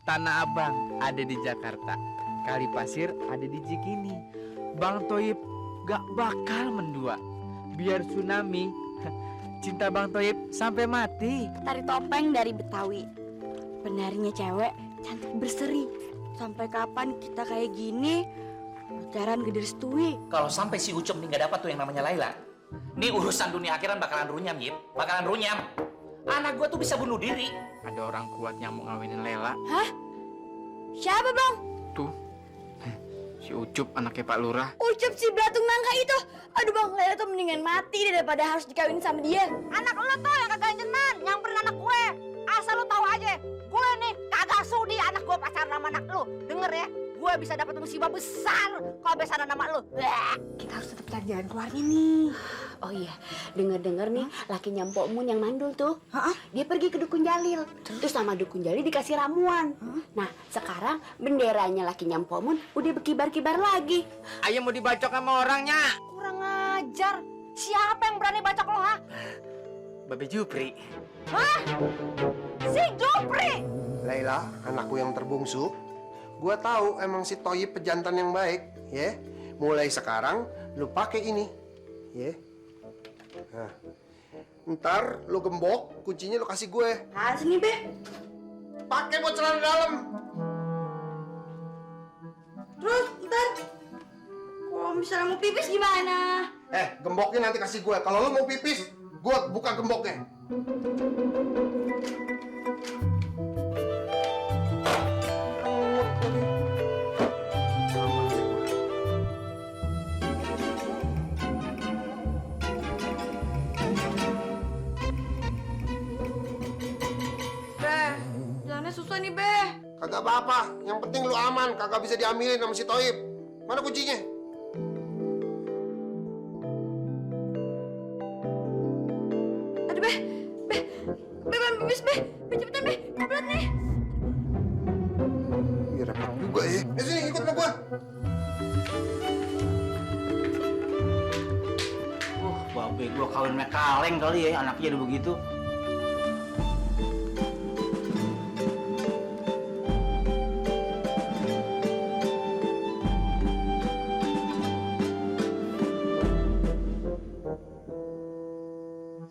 Tanah Abang ada di Jakarta, Kali Pasir ada di Cikini. Bang Toib gak bakal mendua. Biar tsunami, cinta Bang Toib sampai mati. Tari topeng dari Betawi. Benarnya cewek cantik berseri. Sampai kapan kita kayak gini? Pacaran gede restui. Kalau sampai si Ucup nih nggak dapat tuh yang namanya Laila, nih urusan dunia akhiran bakalan runyam, Yip. Bakalan runyam. Anak gua tuh bisa bunuh diri. Ada orang kuat yang mau ngawinin Lela. Hah? Siapa bang? Tuh, si Ucup anaknya Pak Lurah. Ucup si belatung nangka itu. Aduh bang, Lela tuh mendingan mati daripada harus dikawin sama dia. Anak lo tuh yang kagak ganjenan, nyamperin anak gue. Asal lo tahu aja, gue nih kagak sudi anak gue pacaran sama anak lo. Denger ya, gue bisa dapat musibah besar kalau besaran sama lo. Kita harus tetap cari jalan keluarnya nih. Oh iya, denger-denger nih, laki nyampok Mun yang mandul tuh. Dia pergi ke Dukun Jalil. Terus sama Dukun Jalil dikasih ramuan. Nah, sekarang benderanya laki nyampok Mun udah berkibar-kibar lagi. Ayo mau dibacok sama orangnya. Kurang ajar. Siapa yang berani bacok lo, ha? Babe Jupri. Hah? Si Jupri! Laila, anakku yang terbungsu, gua tahu emang si Toyib pejantan yang baik, ya. Mulai sekarang lu pakai ini, ya. Nah, ntar lu gembok, kuncinya lu kasih gue. Harus nih be. Pakai buat celana dalam. Terus ntar kalau misalnya mau pipis gimana? Gemboknya nanti kasih gue. Kalau lu mau pipis, gue buka gemboknya. Jalannya susah nih be. Kagak apa-apa, yang penting lu aman, kagak bisa diambilin sama si Toyib. Mana kuncinya? Aduh be, ban pipis be, cepetan be, kebelet nih. Iya repot juga ya. Sini ikut sama gue. Babe gua kawin sama kaleng kali ya, anaknya udah begitu.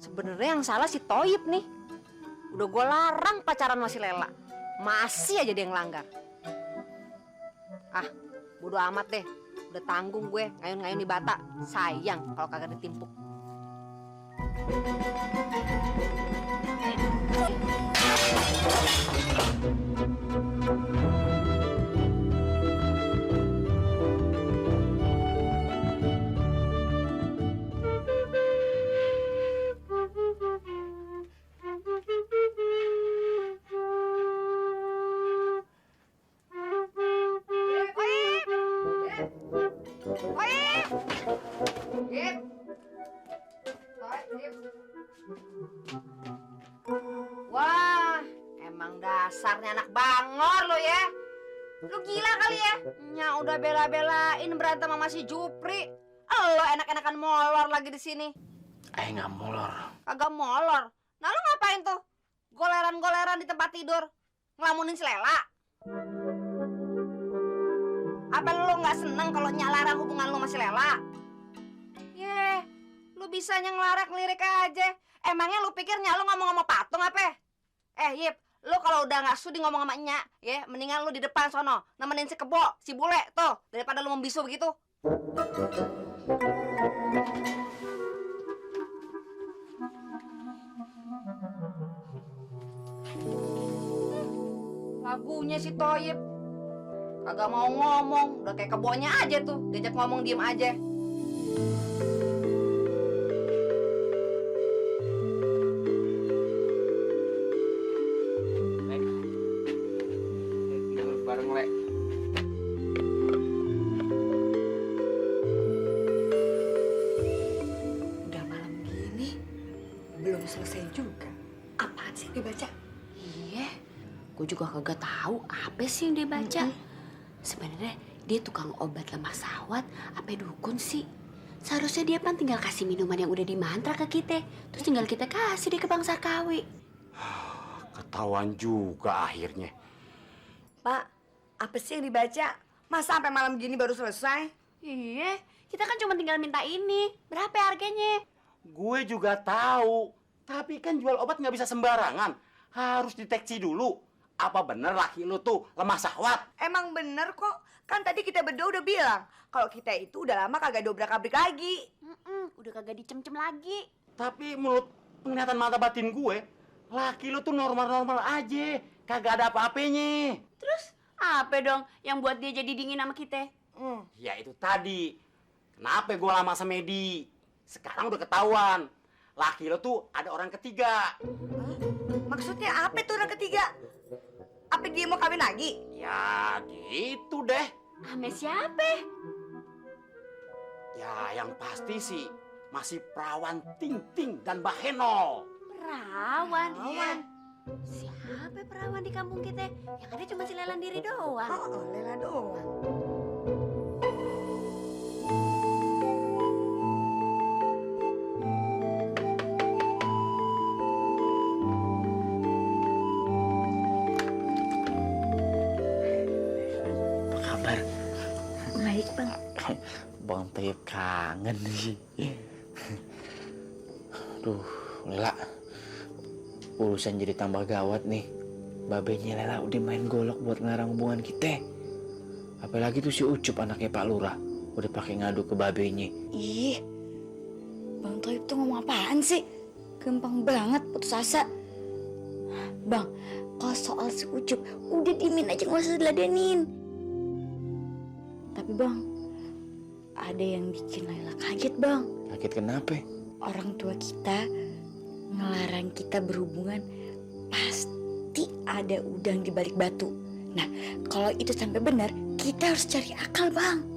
Sebenarnya yang salah si Toyib nih. Udah gue larang pacaran sama si Lela. Masih aja dia yang langgar. Ah, bodo amat deh. Udah tanggung gue ngayun-ngayun di bata. Sayang kalau kagak ditimpuk. Wah, emang dasarnya anak bangor lo ya. Lu gila kali ya? Nya udah bela-belain berantem sama si Jupri. Lo enak-enakan molor lagi di sini. Nggak molor. Kagak molor. Nah lu ngapain tuh? Goleran-goleran di tempat tidur. Ngelamunin si Lela. Apa lu nggak seneng kalau nyalarang hubungan lu sama si Lela? Yeh, lu bisanya ngelarak-ngelirik aja. Emangnya lu pikirnya lu ngomong sama patung apa? Yip, lu kalau udah nggak sudi ngomong sama Nya, ya mendingan lu di depan sono nemenin si Kebo, si bule tuh, daripada lu membisu begitu. Lagunya si Toyib kagak mau ngomong, udah kayak kebonya aja tuh, diajak ngomong diem aja. Tidur bareng Le. Udah malam gini, belum selesai juga. Apaan sih dibaca? Iya, gue juga kagak tahu apa sih yang dia baca. Sebenarnya dia tukang obat lemah sahwat, apa dukun sih? Seharusnya dia kan tinggal kasih minuman yang udah dimantra ke kita, terus tinggal kita kasih dia ke Bang Sarkawi. Ketahuan juga akhirnya. Pak, apa sih yang dibaca? Masa sampai malam gini baru selesai? Iya, kita kan cuma tinggal minta ini. Berapa ya harganya? Gue juga tahu, tapi kan jual obat nggak bisa sembarangan. Harus deteksi dulu. Apa bener laki lu tuh lemah syahwat? Emang bener kok. Kan tadi kita berdua udah bilang kalau kita itu udah lama kagak dobrak-abrik lagi. Udah kagak dicem-cem lagi. Tapi menurut penglihatan mata batin gue, laki lu tuh normal-normal aja. Kagak ada apa-apanya. Terus apa dong yang buat dia jadi dingin sama kita? Ya itu tadi. Kenapa gue lama sama Medi? Sekarang udah ketahuan. Laki lu tuh ada orang ketiga. Maksudnya apa tuh orang ketiga? Apa dia mau kawin lagi? Ya gitu deh. Sama siapa? Ya yang pasti sih masih perawan Ting-Ting dan Mbak Heno. Perawan. Siapa perawan di kampung kita? Yang ada cuma si Lelan diri doang. Oh, Lela doang. Apa kabar? Baik, Bang. Bang Toyib kangen sih. Duh, Lela. Urusan jadi tambah gawat nih. Babenya Lela udah main golok buat ngelarang hubungan kita. Apalagi tuh si Ucup anaknya Pak Lurah. Udah pakai ngadu ke babenya. Ih, Bang Toib tuh ngomong apaan sih? Gampang banget putus asa. Bang, kalau soal si Ucup, udah diemin aja, nggak usah diladenin. Tapi Bang, ada yang bikin Laila kaget, Bang. Kaget kenapa? Orang tua kita ngelarang kita berhubungan, pasti ada udang di balik batu. Nah, kalau itu sampai benar, kita harus cari akal, Bang.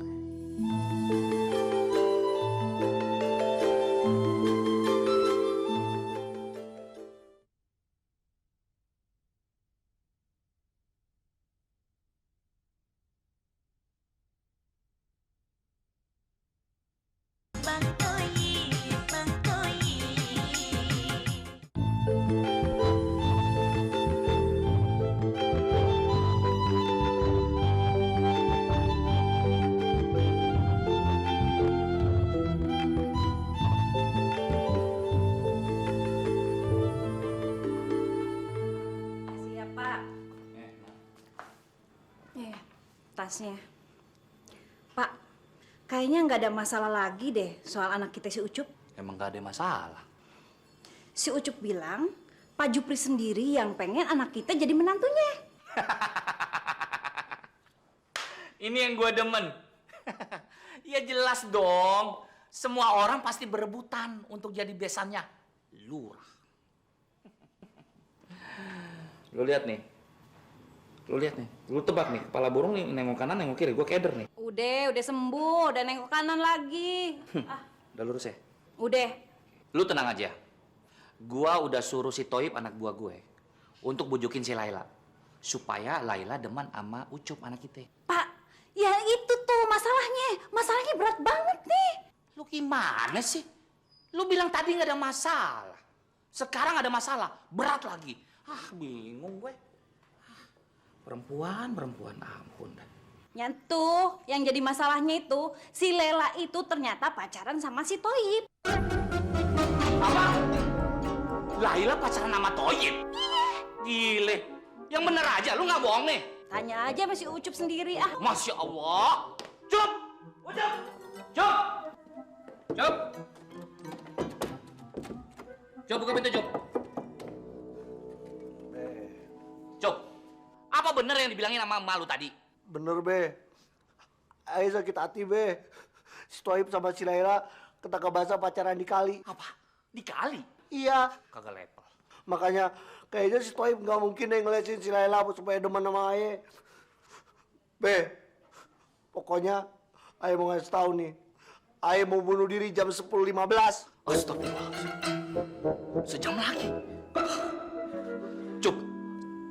Tasnya. Pak, kayaknya nggak ada masalah lagi deh soal anak kita si Ucup. Emang gak ada masalah. Si Ucup bilang, Pak Jupri sendiri yang pengen anak kita jadi menantunya. Ini yang gue demen. Ya jelas dong. Semua orang pasti berebutan untuk jadi besannya lurah. Lu lihat nih. Lu lihat nih. Lu tebak nih. Kepala burung nih nengok kanan, nengok kiri. Gue keder nih. Udah sembuh, udah nengok kanan lagi. Udah lurus ya? Udah. Lu tenang aja. Gua udah suruh si Toib anak buah gue untuk bujukin si Laila supaya Laila demen sama Ucup anak kita. Pak, ya itu tuh masalahnya. Masalahnya berat banget nih. Lu gimana sih? Lu bilang tadi nggak ada masalah. Sekarang ada masalah, berat lagi. Bingung gue. Perempuan, ampun dah. Nyantuh, yang jadi masalahnya itu si Lela itu ternyata pacaran sama si Toib. Apa? Laila pacaran sama Toib? Gile. Yang bener aja, lu nggak bohong nih. Tanya aja sama si Ucup sendiri ah. Masya Allah. Cup! Ucup! Cup! Cup! Cup, buka pintu, Cup. Cup, apa bener yang dibilangin sama emak lu tadi? Bener, Be. Ayo sakit hati, Be. Si Toib sama si Laila ketangkap basah pacaran di kali. Apa? Dikali? Iya, Kagak level. makanya kayaknya si Toib nggak mungkin deh ngelesin si Laila supaya demen sama Aye. Be, pokoknya Aye mau ngasih tahu nih. Aye mau bunuh diri jam 10.15. Astagfirullahaladzim. Sejam lagi. Cup,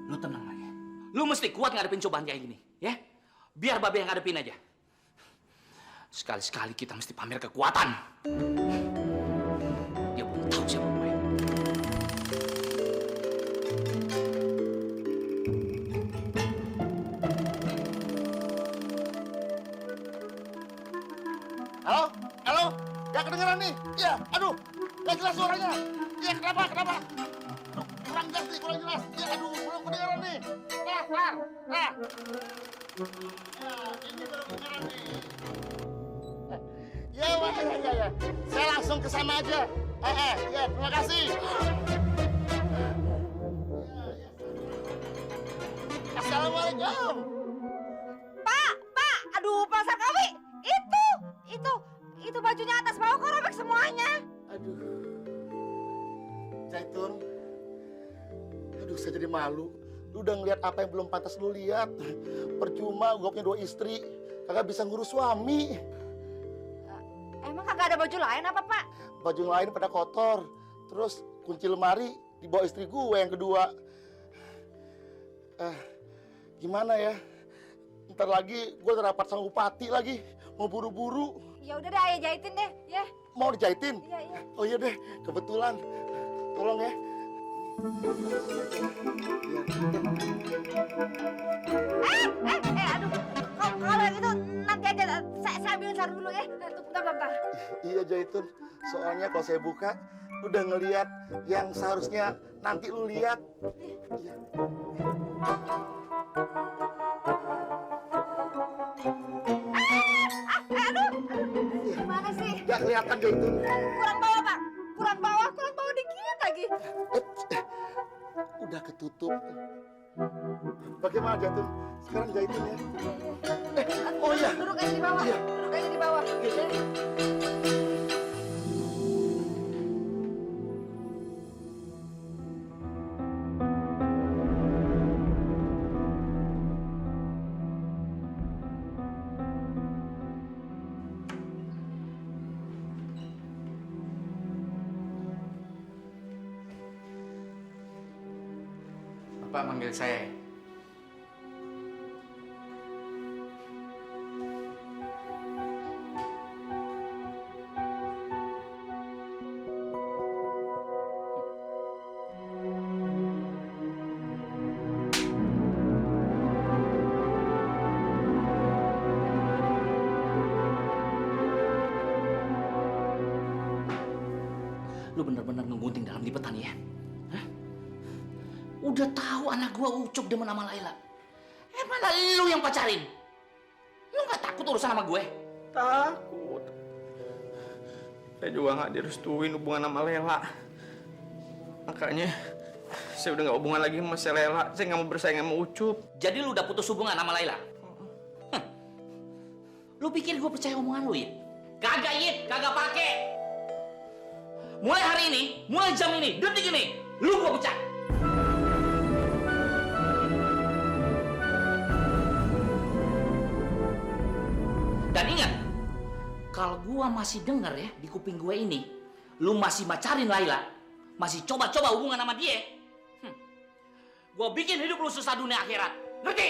lu tenang aja. Lu mesti kuat ngadepin cobaan kayak gini, ya? Biar Babe yang ngadepin aja. Sekali-sekali kita mesti pamer kekuatan. Dia belum tahu siapa gue. jelas suaranya. Iya, kenapa? Kurang jelas nih, kurang jelas. Iya, aduh, belum kedengeran nih. Kelar. Nah. Ya, ini baru kedengeran nih. Ya. Saya langsung ke sana aja. Ya, terima kasih. Assalamualaikum. Pak, aduh Pak Sarkawi, itu bajunya atas bawah kok robek semuanya. Aduh. Zaitun. Aduh, saya jadi malu. Lu udah ngeliat apa yang belum pantas lu lihat. Percuma gua punya 2 istri, kagak bisa ngurus suami. Emang kagak ada baju lain apa Pak? Baju lain pada kotor. Terus kunci lemari dibawa istri gue yang kedua. Gimana ya? Ntar lagi gue udah rapat sama bupati lagi. Mau buru-buru. Ya udah deh, Ayah jahitin deh, ya. Mau dijahitin? Iya. Oh iya deh, kebetulan. Tolong ya. Aduh. Kalau gitu nanti aja saya ambilin sarung dulu ya. Bentar. Iya Jaitun, soalnya kalau saya buka udah ngelihat yang seharusnya nanti lu lihat. Iya. Aduh. Gimana sih? Gak kelihatan Jaitun. Kurang bawah, Pak. Kurang bawah dikit lagi. Udah ketutup. Bagaimana Jaitun? Sekarang Jaitun ya. Oh iya. Duduk aja di bawah. Iya. Duduk aja di bawah. Bapak manggil saya. Lu bener-bener ngegunting dalam lipetan ya? Hah? Udah tahu anak gua Ucup demen sama Laila. Mana lu yang pacarin? Lu nggak takut urusan sama gue? Takut. Saya juga nggak direstuin hubungan sama Lela. Makanya saya udah nggak hubungan lagi sama si Lela. Saya nggak mau bersaing sama Ucup. Jadi lu udah putus hubungan sama Laila? Lu pikir gue percaya omongan lu ya? Kagak Yit, kagak pakai. Mulai hari ini, mulai jam ini, detik ini, lu gua pecat. Dan ingat, kalau gua masih denger ya di kuping gue ini, lu masih macarin Laila, masih coba-coba hubungan sama dia, gua bikin hidup lu susah dunia akhirat. Ngerti?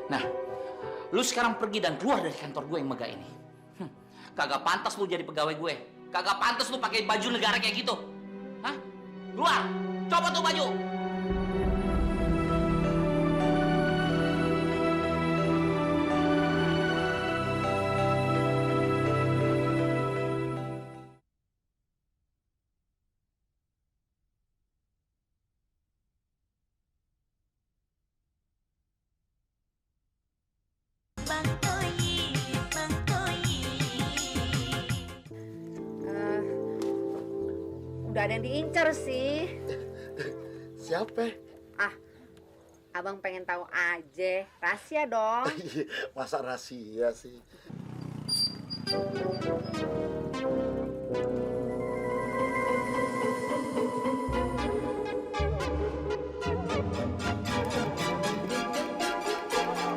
Nah, lu sekarang pergi dan keluar dari kantor gue yang megah ini. Kagak pantas lu jadi pegawai gue. Kagak pantas lu pakai baju negara kayak gitu. Hah? Keluar. Coba tuh baju. Udah ada yang diincar sih. Siapa? Abang pengen tahu aja. Rahasia dong. Masa rahasia sih?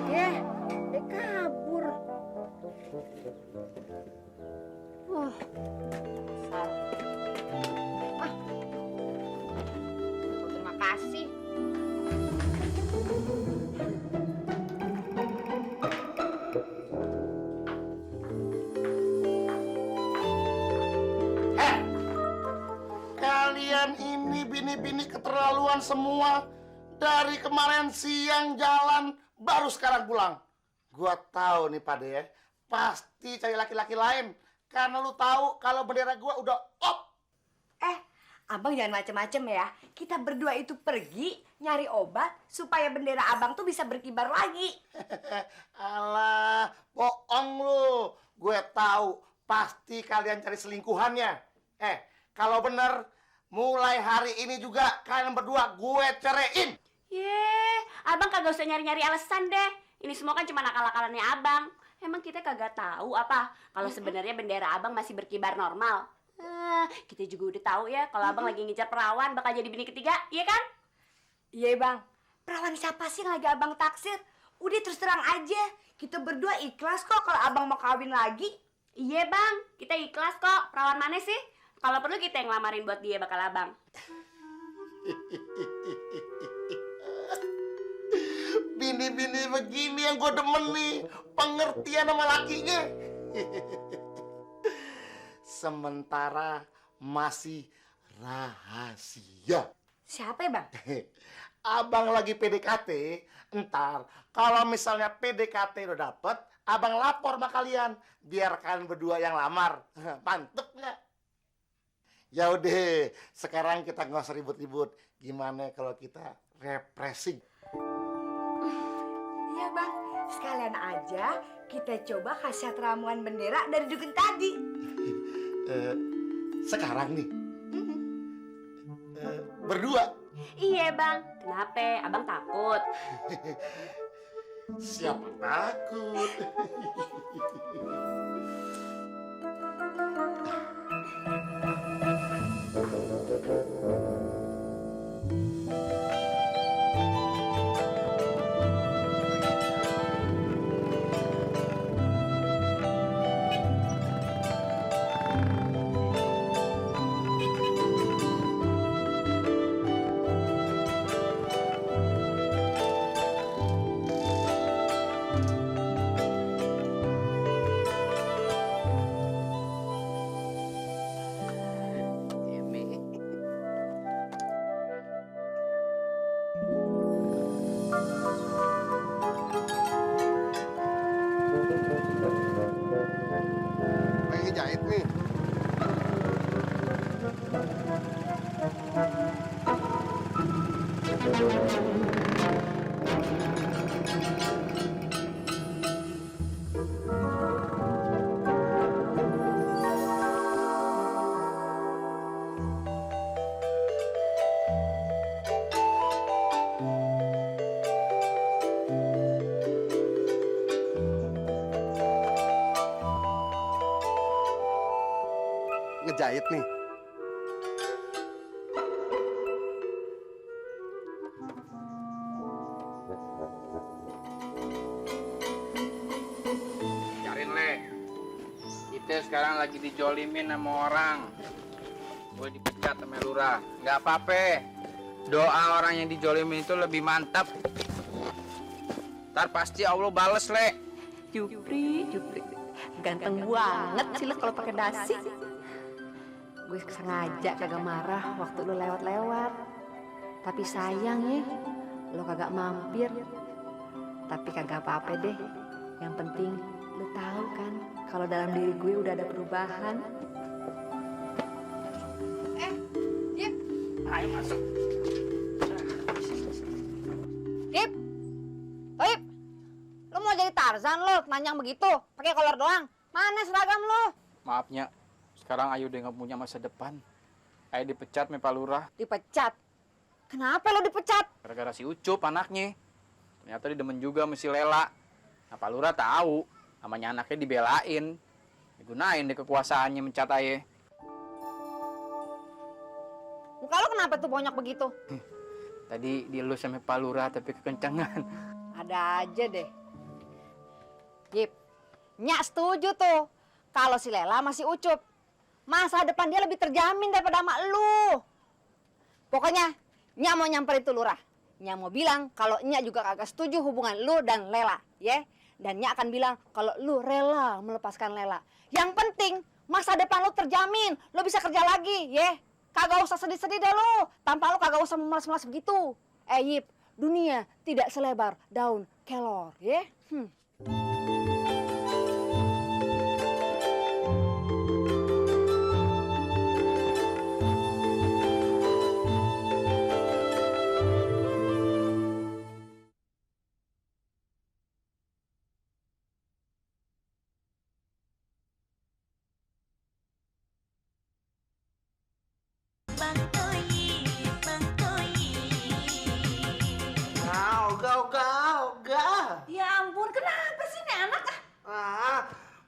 Dia kabur. Terima kasih. Kalian ini bini-bini keterlaluan semua. Dari kemarin siang jalan, baru sekarang pulang. Gua tahu nih Pade ya, pasti cari laki-laki lain. Karena lu tahu kalau bendera gua udah op. Abang jangan macem-macem ya. Kita berdua itu pergi nyari obat supaya bendera abang tuh bisa berkibar lagi. Alah, bohong lu. Gue tahu pasti kalian cari selingkuhannya. Kalau bener, mulai hari ini juga kalian berdua gue ceraiin. Abang kagak usah nyari-nyari alasan deh. Ini semua kan cuma akal-akalannya abang. Emang kita kagak tahu apa kalau sebenarnya bendera abang masih berkibar normal. Kita juga udah tahu ya kalau abang lagi ngejar perawan bakal jadi bini ketiga, iya kan? Iya bang, perawan siapa sih yang lagi abang taksir? Udah terus terang aja, kita berdua ikhlas kok kalau abang mau kawin lagi. Iya bang, kita ikhlas kok. Perawan mana sih? Kalau perlu kita yang ngelamarin buat dia bakal abang. Bini-bini begini yang gue demen nih, pengertian sama lakinya. Sementara masih rahasia. Siapa ya bang? Abang lagi PDKT, ntar kalau misalnya PDKT udah dapet, abang lapor sama kalian, biar kalian berdua yang lamar. Mantep nggak? Ya udah, sekarang kita nggak usah ribut-ribut. Gimana kalau kita refreshing? Iya bang, sekalian aja kita coba khasiat ramuan bendera dari dukun tadi. Sekarang nih, berdua. Iya bang, kenapa? Abang takut? Siapa takut? Lagi jahit nih. Ngejahit nih. Cariin le. Kita sekarang lagi dijolimin sama orang. Gue dipecat sama lurah. Nggak apa-apa. Doa orang yang dijolimin itu lebih mantap. Ntar pasti Allah bales le. Jupri. Ganteng banget sih lo kalau pakai dasi. Gue sengaja kagak marah waktu lo lewat-lewat. Tapi sayang ya, lo kagak mampir. Tapi kagak apa-apa deh. Yang penting lo tahu kan kalau dalam diri gue udah ada perubahan. Ayo masuk. Dip, Toib, lu mau jadi Tarzan lo, telanjang begitu, pakai kolor doang. Mana seragam lo? Maafnya, sekarang Ayu udah nggak punya masa depan. Ayu dipecat sama Pak Lurah Dipecat. Kenapa lo dipecat? gara-gara si Ucup anaknya. Ternyata dia demen juga sama si Lela. Nah, Pak Lurah tahu, namanya anaknya dibelain. Digunain deh kekuasaannya mencat Ayu. Muka lo kenapa tuh bonyok begitu? Tadi dielus sama Pak Lurah tapi kekencangan. Ada aja deh. Yip, Nyak setuju tuh. Kalau si Lela masih Ucup, masa depan dia lebih terjamin daripada sama lu. Pokoknya, Nyak mau nyamperin tuh lurah. Nyak mau bilang kalau Nyak juga kagak setuju hubungan lu dan Lela, ya. Dan Nyak akan bilang kalau lu rela melepaskan Lela. Yang penting, masa depan lu terjamin. Lu bisa kerja lagi, ya. Kagak usah sedih-sedih deh lu. Tanpa lu kagak usah memelas-melas begitu. Yip, dunia tidak selebar daun kelor, ya.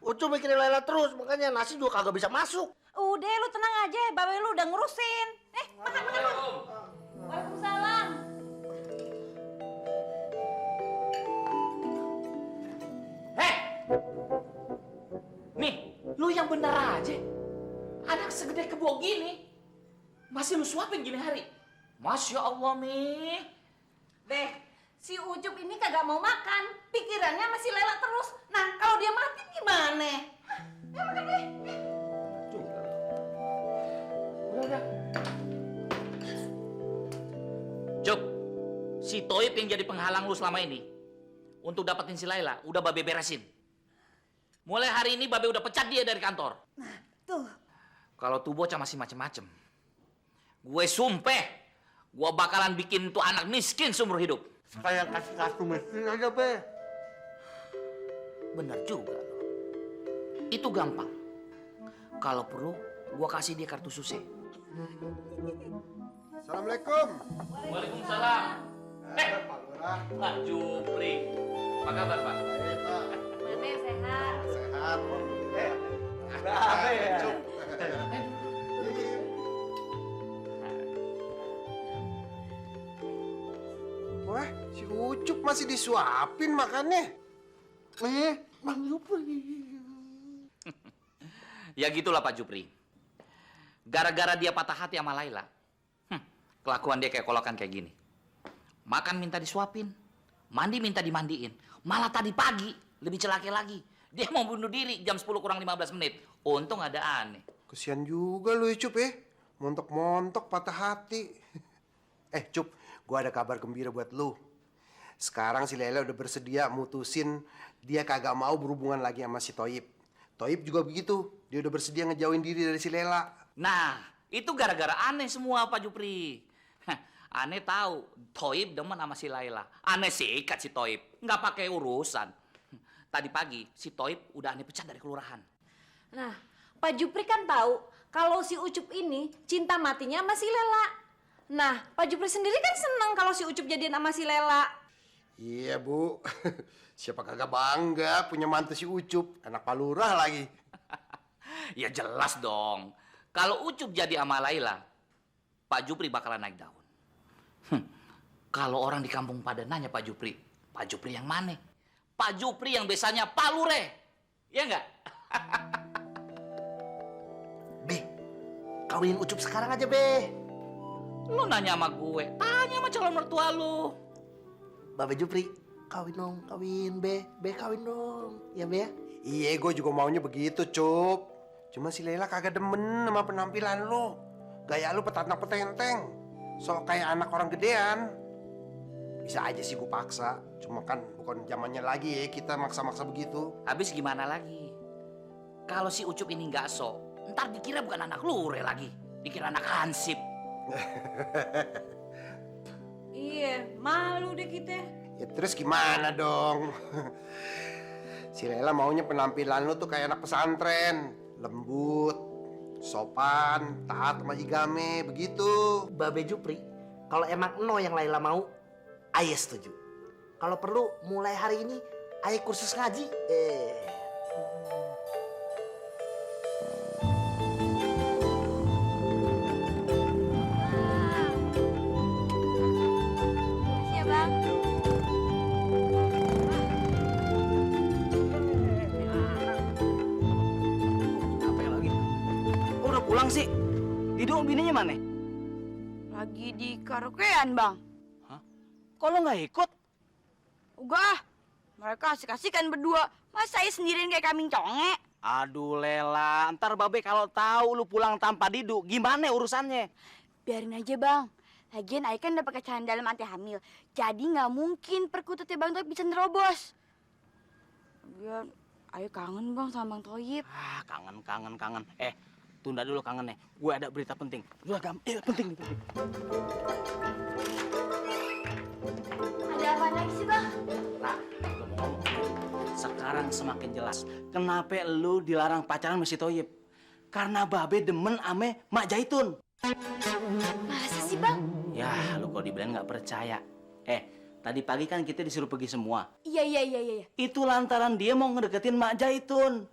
Ucup mikirin Laila terus, makanya nasi juga kagak bisa masuk. Udah lu tenang aja, babe lu udah ngurusin. Makan. Waalaikumsalam. Nih, lu yang bener aja. Anak segede kebo gini, masih lu suapin gini hari. Masya Allah, Mi. Deh, si Ucup ini kagak mau makan. Pikirannya masih Lela terus. Nah, kalau dia mati gimana? Ya makan deh. Cup, si Toib yang jadi penghalang lu selama ini untuk dapetin si Laila, udah Babe beresin. Mulai hari ini Babe udah pecat dia dari kantor. Nah, tuh. Kalau tuh bocah masih macem-macem, gue sumpah, gue bakalan bikin tuh anak miskin seumur hidup. Kayak kasih kartu mesin aja, Be. Bener juga lo. Itu gampang. Kalau perlu, gue kasih dia kartu suse. Assalamualaikum. Waalaikumsalam. Pak Jupri. Apa kabar, Pak? Babe sehat. Sehat. Babe ya. Wah, si Ucup masih disuapin makannya. Bang Jupri. Ya gitulah Pak Jupri. Gara-gara dia patah hati sama Laila, kelakuan dia kayak kolokan kayak gini. Makan minta disuapin, mandi minta dimandiin. Malah tadi pagi, lebih celaka lagi. Dia mau bunuh diri jam 10 kurang 15 menit. Untung ada aneh. Kesian juga lu, Cup ya. Montok-montok patah hati. Cup, gua ada kabar gembira buat lu. Sekarang si Lela udah bersedia mutusin dia kagak mau berhubungan lagi sama si Toib. Toib juga begitu. Dia udah bersedia ngejauhin diri dari si Lela. Nah, itu gara-gara aneh semua Pak Jupri. Aneh tahu Toib demen sama si Laila. Aneh sikat si Toib, nggak pakai urusan. Tadi pagi si Toib udah aneh pecat dari kelurahan. Nah, Pak Jupri kan tahu kalau si Ucup ini cinta matinya sama si Lela. Nah, Pak Jupri sendiri kan seneng kalau si Ucup jadian sama si Lela. Iya, Bu. Siapa kagak bangga punya mantu si Ucup, anak palurah lagi. Ya jelas dong. Kalau Ucup jadi sama Laila, Pak Jupri bakalan naik daun. Kalau orang di kampung pada nanya Pak Jupri yang mana? Pak Jupri yang biasanya palure, ya nggak? Be, kawinin Ucup sekarang aja, Be. Lu nanya sama gue, tanya sama calon mertua lu. Babe Jupri, kawin dong, kawin, Be. Be kawin dong, ya Be ya? Iya, gue juga maunya begitu, Cup. Cuma si Lela kagak demen sama penampilan lu. Gaya lu petantang petenteng. Sok kayak anak orang gedean. Bisa aja sih gue paksa. Cuma kan bukan zamannya lagi ya kita maksa-maksa begitu. Habis gimana lagi? Kalau si Ucup ini nggak sok, ntar dikira bukan anak lure lagi. Dikira anak hansip. Iya, malu deh kita. Ya terus gimana dong? Si Lela maunya penampilan lu tuh kayak anak pesantren. Lembut, sopan, taat sama igame, begitu. Babe Jupri, kalau emang eno yang Laila mau, Ayah setuju. Kalau perlu mulai hari ini Ayah kursus ngaji. Makasih ya, Bang. Apa yang lagi? Oh, udah pulang sih. Dido bininya mana? Lagi di karaokean, Bang. Hah? Kok lo nggak ikut? Enggak, mereka asik-asikan berdua. Masa saya sendirian kayak kambing conge? Aduh Lela, ntar Babe kalau tahu lu pulang tanpa Dido, gimana urusannya? Biarin aja, Bang. Lagian Ayah kan udah pakai cairan dalam anti hamil. Jadi nggak mungkin perkututnya Bang Toib bisa nerobos. Lagian Ayah kangen, Bang, sama Bang Toib. Ah, kangen. Tunda dulu kangennya. Gue ada berita penting. Penting. Ada apa lagi sih, Bang? Nah, gue mau ngomong. Sekarang semakin jelas kenapa lu dilarang pacaran sama si Toyib. Karena Babe demen ame Mak Jaitun. Masa sih, Bang? Ya, lu kalau dibilang nggak percaya. tadi pagi kan kita disuruh pergi semua. Iya. Itu lantaran dia mau ngedeketin Mak Jaitun.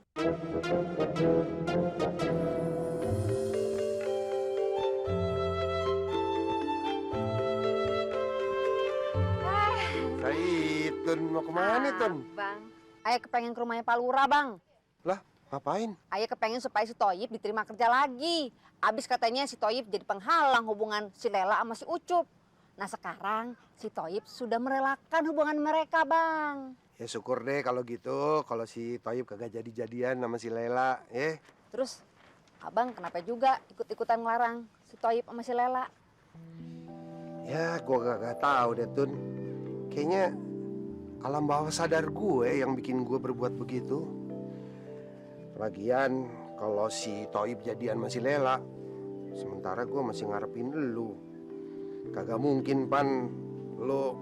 Zaitun mau kemana, Tun? Bang, Ayah kepengen ke rumahnya Pak Lurah, Bang. Lah, ngapain? Ayah kepengen supaya si Toyib diterima kerja lagi. Abis katanya si Toyib jadi penghalang hubungan si Lela sama si Ucup. Nah sekarang si Toyib sudah merelakan hubungan mereka, Bang. Ya syukur deh kalau gitu, kalau si Toyib kagak jadi-jadian sama si Lela, ya. Terus Abang kenapa juga ikut-ikutan ngelarang si Toyib sama si Lela? Ya, gua kagak tahu deh, Tun. Kayaknya alam bawah sadar gue yang bikin gue berbuat begitu. Lagian kalau si Toib jadian masih Lela, sementara gue masih ngarepin elu. Kagak mungkin Pan, lo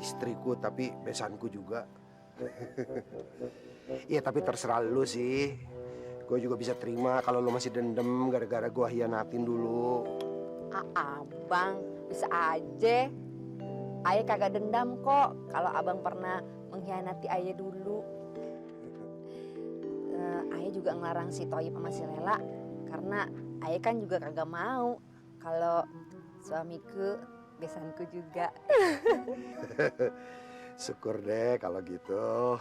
istriku tapi besanku juga. Iya tapi terserah lu sih. Gue juga bisa terima kalau lo masih dendam gara-gara gue hianatin dulu. Abang bisa aja. Ayah kagak dendam kok kalau abang pernah mengkhianati ayah dulu. Ayah juga ngelarang si Toyib sama si Lela karena ayah kan juga kagak mau kalau suamiku besanku juga. Syukur deh kalau gitu.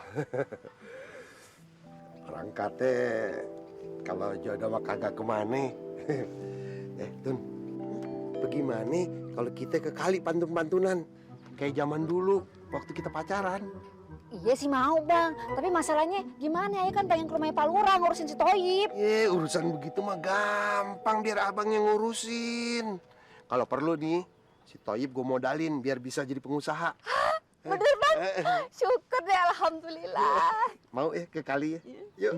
Orang kate kalau jodoh mah kagak kemana. Tun, bagaimana kalau kita ke kali pantun-pantunan kayak zaman dulu waktu kita pacaran? Iya sih mau bang, tapi masalahnya gimana ya kan pengen ke rumahnya Pak Lurah ngurusin si Toyib. Urusan begitu mah gampang, biar abang yang ngurusin. Kalau perlu nih, si Toyib gue modalin biar bisa jadi pengusaha. Bener bang, syukur deh alhamdulillah. Mau ya ke kali ya? Yuk.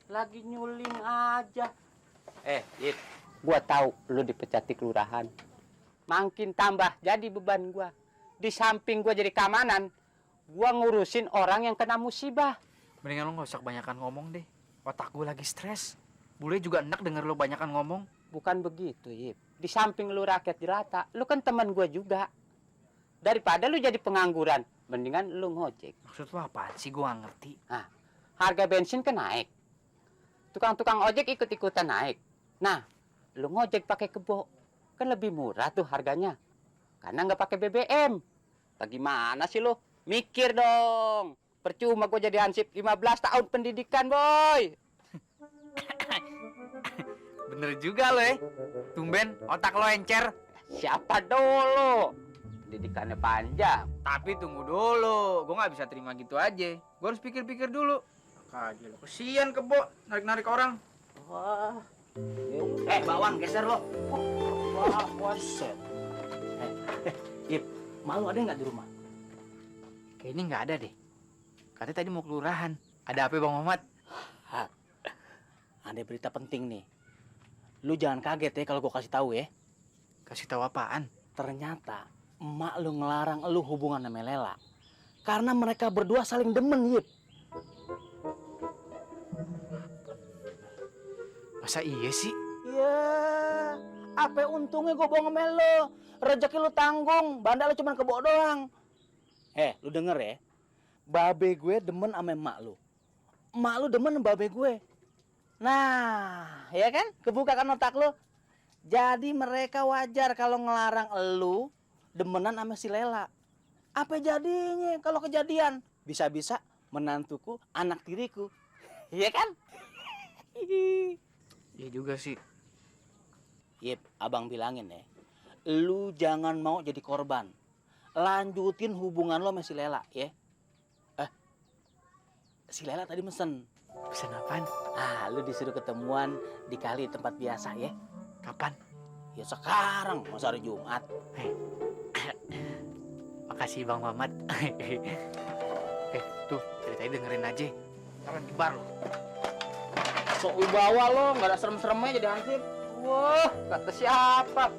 Lagi nyuling aja. Yip, gua tahu lu dipecati kelurahan. Makin tambah jadi beban gua. Di samping gua jadi keamanan, gua ngurusin orang yang kena musibah. Mendingan lo gak usah kebanyakan ngomong deh. Otak gue lagi stres. Bule juga enak denger lo banyakan ngomong. Bukan begitu, Yip. Di samping lu rakyat jelata, lu kan teman gua juga. Daripada lu jadi pengangguran, mendingan lu ngojek. Maksud lo apaan sih? Gue gak ngerti. Nah, harga bensin kan naik. Tukang-tukang ojek ikut-ikutan naik. Nah, lu ngojek pakai kebo. Kan lebih murah tuh harganya. Karena nggak pakai BBM. Bagaimana sih lu? Mikir dong. Percuma gue jadi hansip 15 tahun pendidikan, boy. Bener juga lo ya. Tumben otak lo encer. Siapa dulu? Pendidikannya panjang. Tapi tunggu dulu. Gue gak bisa terima gitu aja. Gue harus pikir-pikir dulu. Aja lo. Kesian kebo narik-narik orang. Wah. Bawang geser lo. Wah, waset. Ip, malu ada nggak di rumah? Kayaknya nggak ada deh. Katanya tadi mau kelurahan. Ada apa Bang Mamat? Ada berita penting nih. Lu jangan kaget ya kalau gua kasih tahu ya. Kasih tahu apaan? Ternyata emak lu ngelarang lu hubungan sama Lela. Karena mereka berdua saling demen, Yip. Masa iya sih? Ya, apa untungnya gue bohong sama lo? Rezeki lu tanggung, bandar lu cuma kebo doang. Lu denger ya, babe gue demen sama emak lu. Emak lu demen sama babe gue. Nah, ya kan? Kebuka kan otak lu. Jadi mereka wajar kalau ngelarang lu demenan sama si Lela. Apa jadinya kalau kejadian? Bisa-bisa menantuku anak tiriku. Iya kan? Iya juga sih. Yip, abang bilangin ya, lu jangan mau jadi korban. Lanjutin hubungan lo sama si Lela, ya. Si Lela tadi mesen. Pesan apaan? Lu disuruh ketemuan di kali tempat biasa, ya. Kapan? Ya sekarang, masa hari Jumat. Makasih Bang Mamat. Tuh, ceritanya dengerin aja. Taruh di bar lo. Sok wibawa lo, nggak ada serem-seremnya jadi hansip. Wah, kata siapa?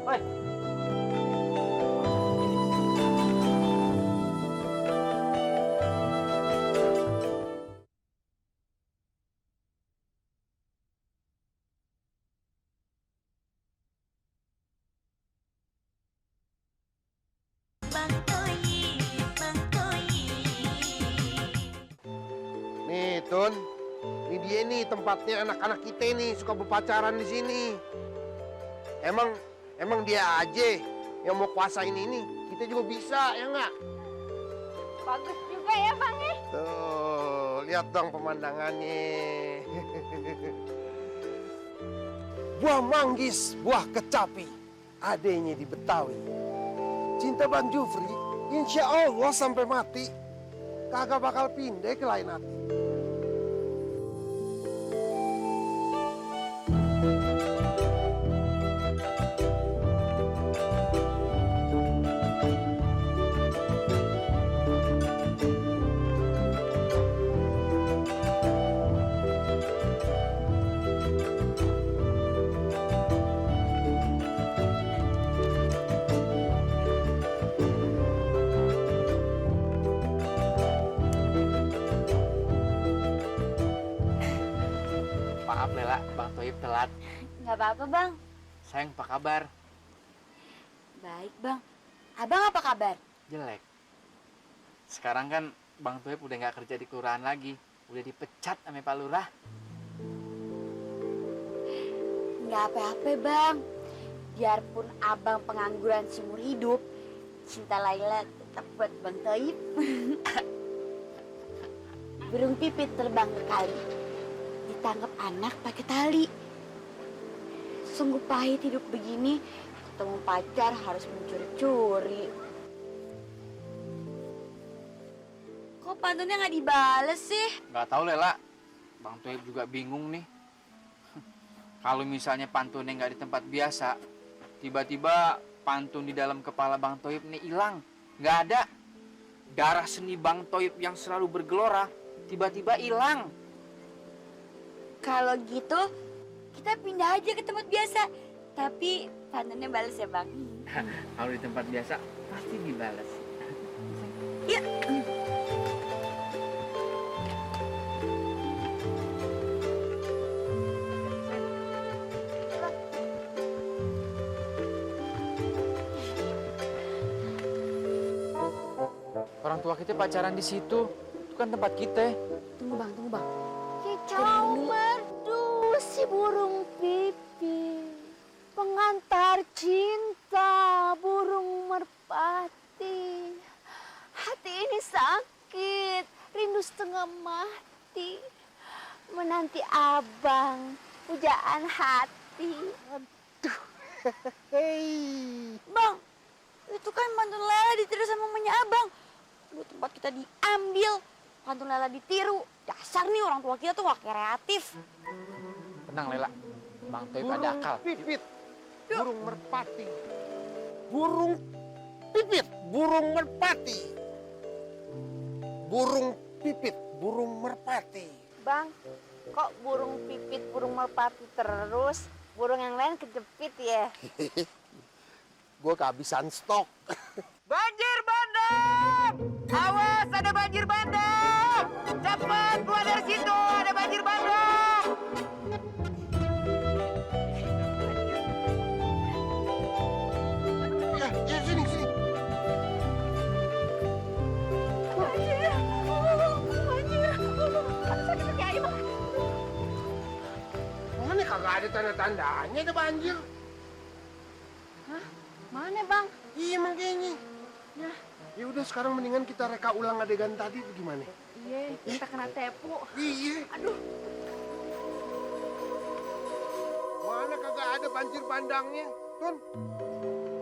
Woi. Tun, ini dia nih tempatnya anak-anak kita nih suka berpacaran di sini. Emang dia aja yang mau kuasain ini. Kita juga bisa, ya nggak? Bagus juga ya bang ya. Tuh, lihat dong pemandangannya. Buah manggis, buah kecapi, adanya di Betawi. Cinta Bang Jufri, insya Allah sampai mati, kagak bakal pindah ke lain hati. Maaf Lela, Bang Toib telat. Nggak apa-apa bang. Sayang, apa kabar? Baik bang. Abang apa kabar? Jelek. Sekarang kan Bang Toib udah nggak kerja di kelurahan lagi. Udah dipecat sama Pak Lurah. Nggak apa-apa bang. Biarpun abang pengangguran seumur hidup, cinta Laila tetap buat Bang Toib. Burung pipit terbang ke kali, ditangkap anak pakai tali. Sungguh pahit hidup begini, ketemu pacar harus mencuri-curi. Kok pantunnya nggak dibales sih? Nggak tahu Lela. Bang Toib juga bingung nih. Kalau misalnya pantunnya nggak di tempat biasa, tiba-tiba pantun di dalam kepala Bang Toib nih hilang. Nggak ada. Darah seni Bang Toib yang selalu bergelora, tiba-tiba hilang. Kalau gitu, kita pindah aja ke tempat biasa. Tapi pantunnya bales ya bang. Kalau di tempat biasa, pasti dibales. Yuk. Orang tua kita pacaran di situ. Itu kan tempat kita. Tunggu bang. Kicau merdu si burung pipit, pengantar cinta burung merpati. Hati ini sakit, rindu setengah mati, menanti abang, pujaan hati. Hei, Bang, itu kan pantun Lela ditiru sama mamanya abang. Lu tempat kita diambil, pantun Lela ditiru. Dasar nih orang tua kita tuh gak kreatif. Tenang Lela. Bang Toib ada akal. pipit, burung merpati. Burung pipit, burung merpati. Burung pipit, burung merpati. Bang, kok burung pipit, burung merpati terus? Burung yang lain kejepit ya? Gue kehabisan stok. Banjir bandang! Awas, ada banjir bandang! Cepat keluar dari situ, ada banjir bandang! Ya, sini. Mana kagak ada tanda-tandanya ada banjir. Mana bang? Iya makanya. Ya udah sekarang mendingan kita reka ulang adegan tadi itu gimana? Iya, kita kena tepu. Iya. Aduh. Mana kagak ada banjir bandangnya, Tun?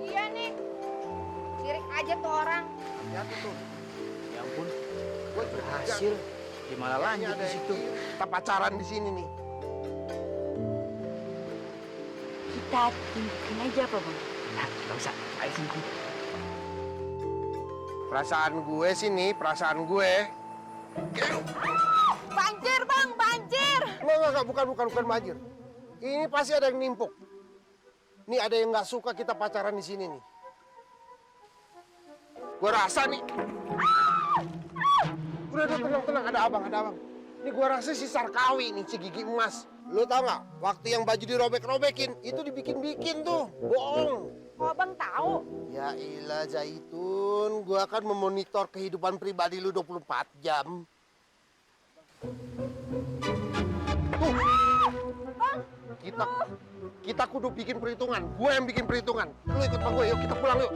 Iya nih. Sirik aja tuh orang. Hati-hati tuh. Ya ampun, Gue berhasil. Gimana lanjut di situ? Kita pacaran di sini nih. Kita tunjukin aja apa bang? Nah, nggak usah. Ayo sini. Perasaan gue sih nih, perasaan gue. Banjir bang, banjir. Enggak, bukan banjir. Ini pasti ada yang nimpuk. Nih ada yang nggak suka kita pacaran di sini nih. Gue rasa nih. Udah tenang, ada abang. Ini gue rasa si Sarkawi nih, si gigi emas. Lu tau nggak? Waktu yang baju dirobek-robekin, itu dibikin-bikin tuh. Bohong. Kok abang tahu? Ya ilah Zaitun, gue akan memonitor kehidupan pribadi lu 24 jam. Kita kudu bikin perhitungan. Gue yang bikin perhitungan. Lu ikut sama gue, yuk kita pulang yuk.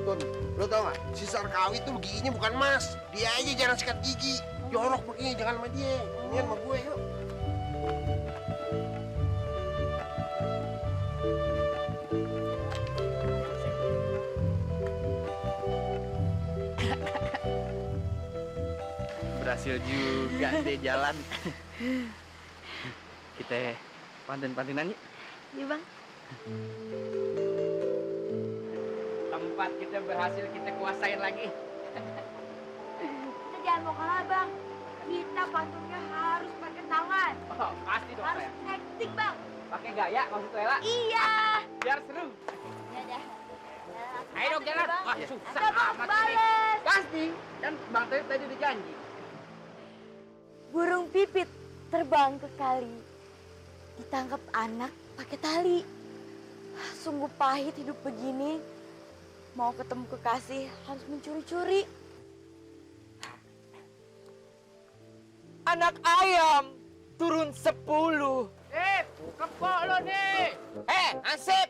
Tun, lu tau gak? Si Sarkawi tuh giginya bukan emas. Dia aja jangan sikat gigi. Jorok begini, jangan sama dia. Ini sama gue, yuk. Berhasil juga deh jalan. Kita pantun-pantunan yuk. Iya bang. Tempat kita berhasil kita kuasain lagi. Kita jangan mau kalah bang. Kita pantunnya harus pakai tangan. Oh, pasti dong Harus saya. acting bang. Pakai gaya maksud Lela. Iya. Biar seru. Ya. Ayo dong jalan. Wah, susah amat ini. Bales. Pasti. Kan Bang Toib tadi udah janji. Burung pipit terbang ke kali, ditangkap anak pakai tali. Sungguh pahit hidup begini. Mau ketemu kekasih harus mencuri-curi. Anak ayam turun 10. Kepok lo nih. Ansip!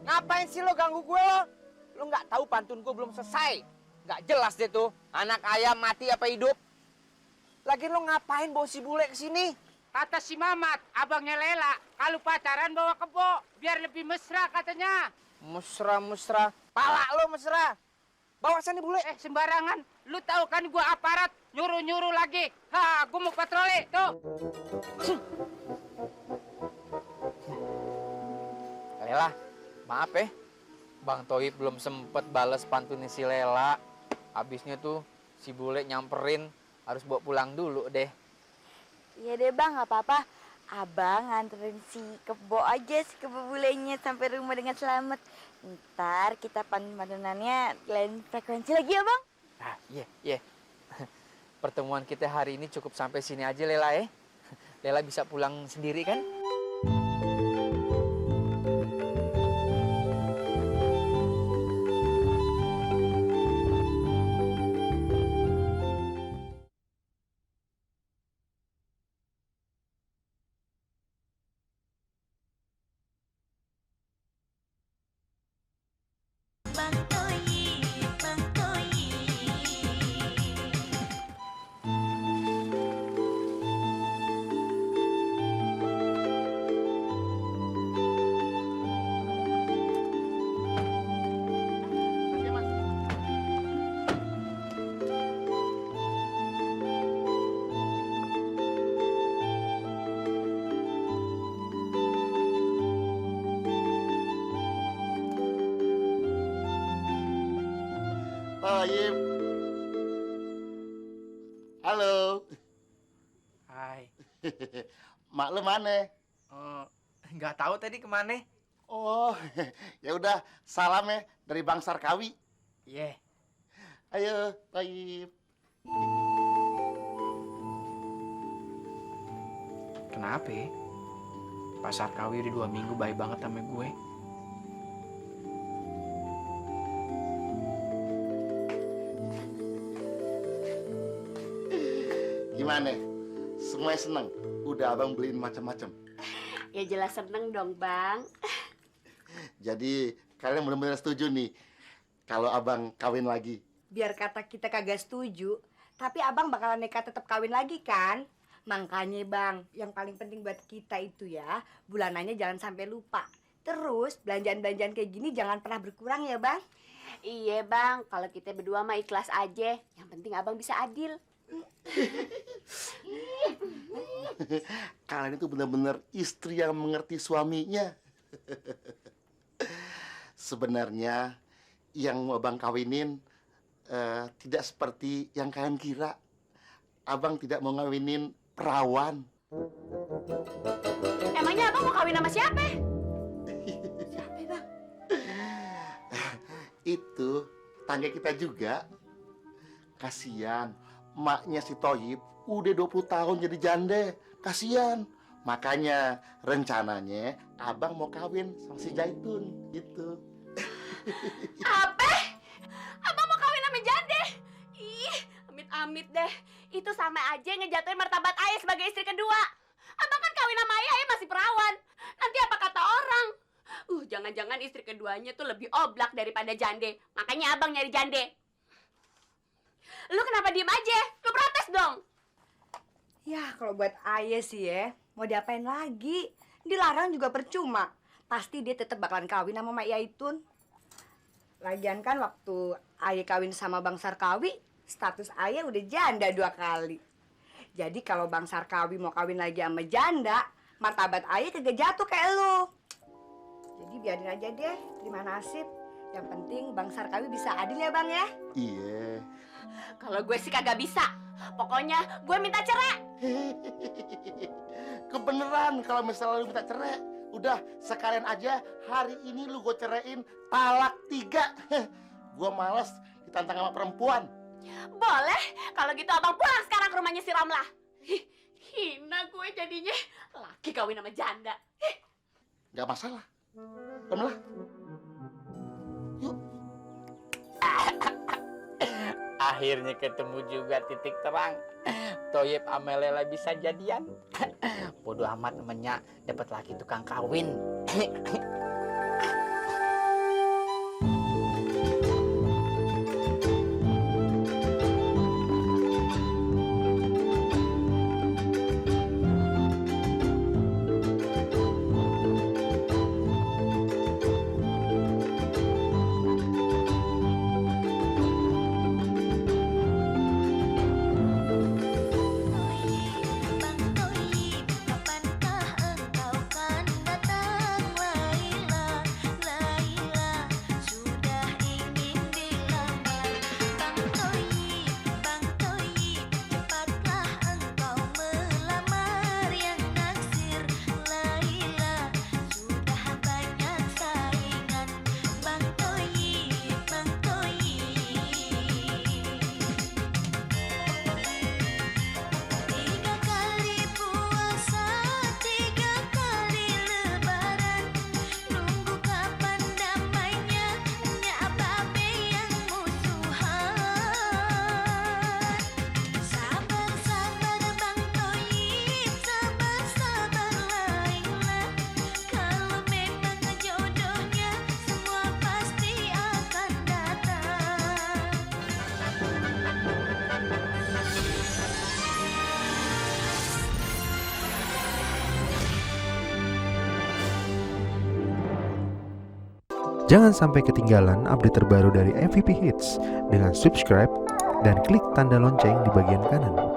Ngapain sih lo ganggu gue lo? Lo nggak tahu pantun gue belum selesai. Nggak jelas deh tuh, anak ayam mati apa hidup. Lagi lo ngapain bawa si bule ke sini? Kata si Mamat, abangnya Lela, kalau pacaran bawa kebo, biar lebih mesra katanya. Mesra. Pala lo mesra. Bawa sini bule. Sembarangan. Lu tahu kan gua aparat, nyuruh-nyuruh lagi. Gua mau patroli, tuh. Lela, maaf ya. Bang Toib belum sempet bales pantunnya si Lela. Habisnya tuh si bule nyamperin, harus bawa pulang dulu deh. Iya deh bang, nggak apa-apa. Abang nganterin si kebo aja, si kebo bulenya sampai rumah dengan selamat. Ntar kita pantun-pantunannya lain frekuensi lagi ya bang. Ah, iya. Pertemuan kita hari ini cukup sampai sini aja Lela ya. Lela bisa pulang sendiri kan? Toib. Halo. Hai. Mak lu mana? Nggak tahu tadi kemana. Oh, ya udah salam ya dari Bang Sarkawi. Iya. Ayo, Toib. Kenapa ya? Pak Sarkawi udah 2 minggu baik banget sama gue. Gimana? Semuanya seneng? Udah abang beliin macam-macam. Ya jelas seneng dong bang. Jadi kalian benar-benar setuju nih kalau abang kawin lagi. Biar kata kita kagak setuju, tapi abang bakalan nekat tetap kawin lagi kan? Makanya bang, yang paling penting buat kita itu ya, bulanannya jangan sampai lupa. Terus belanjaan-belanjaan kayak gini jangan pernah berkurang ya bang. Iya bang, kalau kita berdua mah ikhlas aja. Yang penting abang bisa adil. Kalian itu benar-benar istri yang mengerti suaminya. Sebenarnya yang mau abang kawinin tidak seperti yang kalian kira. Abang tidak mau ngawinin perawan. Emangnya abang mau kawin sama siapa? Siapa bang? Itu tangga kita juga. Kasian, maknya si Toyib udah 20 tahun jadi janda. Kasian, Makanya rencananya abang mau kawin sama si Zaitun gitu. Apa? Abang mau kawin sama jande? Ih, amit-amit deh. Itu sama aja ngejatuhin martabat ayah sebagai istri kedua. Abang kan kawin sama ayah masih perawan. Nanti apa kata orang? Jangan-jangan istri keduanya tuh lebih oblak daripada jande. Makanya abang nyari jande. Lu kenapa diem aja? Lu protes dong. Ya, kalau buat ayah sih ya, mau diapain lagi? Dilarang juga percuma. Pasti dia tetap bakalan kawin sama Mak Yaitun. Lagian kan waktu ayah kawin sama Bang Sarkawi, status ayah udah janda 2 kali. Jadi kalau Bang Sarkawi mau kawin lagi sama janda, martabat ayah kagak jatuh kayak lu. Jadi biarin aja deh, terima nasib. Yang penting Bang Sarkawi bisa adil ya Bang ya? Iya. Kalau gue sih kagak bisa. Pokoknya gue minta cerai. Kebeneran kalau misalnya lu minta cerai, udah sekalian aja hari ini lu gue ceraiin talak 3. Gue males ditantang sama perempuan. Boleh, kalau gitu abang pulang sekarang ke rumahnya si Ramlah. Hina gue jadinya laki kawin sama janda. Gak masalah. Ramlah. Yuk. Akhirnya ketemu juga titik terang. Toyib sama Lela bisa jadian. Bodoh amat temennya dapat laki tukang kawin. Jangan sampai ketinggalan update terbaru dari MVP Hits dengan subscribe dan klik tanda lonceng di bagian kanan.